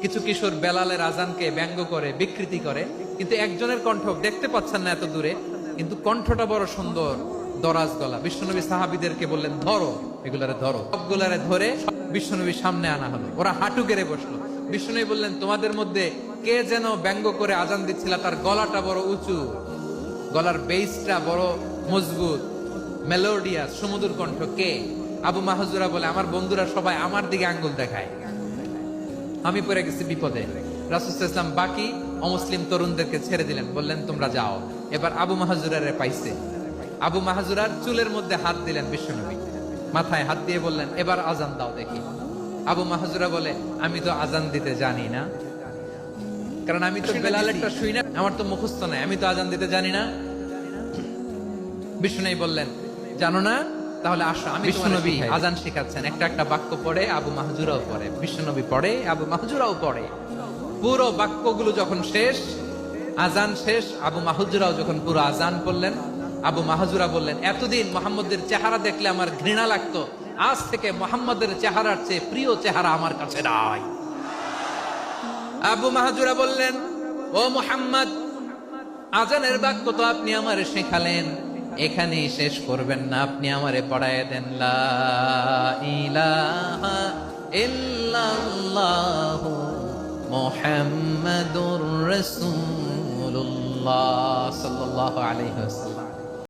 কিছু কিশোর বেলালের আজানকে ব্যঙ্গ করে, বিকৃতি করে, কিন্তু একজনের কণ্ঠ দেখতে পাচ্ছেন না এত দূরে, কিন্তু কণ্ঠটা বড় সুন্দর, দরাজ গলা। বিশ্বনবী সাহাবীদেরকে বললেন, ধরো এগুলারে, ধরো। সবগুলারে ধরে বিশ্বনবীর সামনে আনা হলো। ওরা হাঁটু গেড়ে বসলো। বিশ্বনবী বললেন, তোমাদের মধ্যে কে যেন ব্যঙ্গ করে আজান দিচ্ছিল, তার গলাটা বড় উঁচু, গলার বেসটা বড় মজবুত, মেলোডিয়াস, সুমধুর কণ্ঠ, কে? আবু মাহজুরা বলে, আমার বন্ধুরা সবাই আমার দিকে আঙ্গুল দেখায়, আমি পড়ে গেছি বিপদে। রাসূল সাল্লাল্লাহু আলাইহি ওয়াসাল্লাম বাকি অমুসলিম তরুণদেরকে ছেড়ে দিলেন, বললেন তোমরা যাও। এবার আবু মাহজুরারে পাইছে। আবু মাহজুরার চুলের মধ্যে হাত দিলেন বিশ্বনবী, মাথায় হাত দিয়ে বললেন, এবার আজান দাও দেখি। আবু মাহজুরা বলে, আমি তো আজান দিতে জানি না, কারণ আমি তো বেলালেরটা শুই না, আমার তো মুখস্থ নাই, আমি তো আজান দিতে জানি না। বিশ্বনবী বললেন, জানো না? তাহলে আসো, আমি বিশ্বনবী আজান শেখাচ্ছেন। একটা একটা বাক্য পড়ে আবু মাহজুরাও পড়ে, বিশ্বনবী পড়ে, আবু মাহজুরাও পড়ে। পুরো বাক্যগুলো যখন শেষ, আজান শেষ, আবু মাহজুরাও যখন পুরো আজান পড়লেন, আবু মাহজুরা বললেন, এতদিন মুহাম্মদের চেহারা দেখলে আমার ঘৃণা লাগতো, আজ থেকে মুহাম্মদের চেহারার চেয়ে প্রিয় চেহারা আমার কাছে নাই। আবু মাহজুরা বললেন, ও মুহাম্মদ, আজানের বাক্য তো আপনি আমারে শেখালেন, এখানেই শেষ করবেন না, আপনি আমারে পড়ায় দেন, লা ইলাহা ইল্লাল্লাহু মুহাম্মাদুর রাসূলুল্লাহ সাল্লাল্লাহু আলাইহি ওয়াসাল্লাম।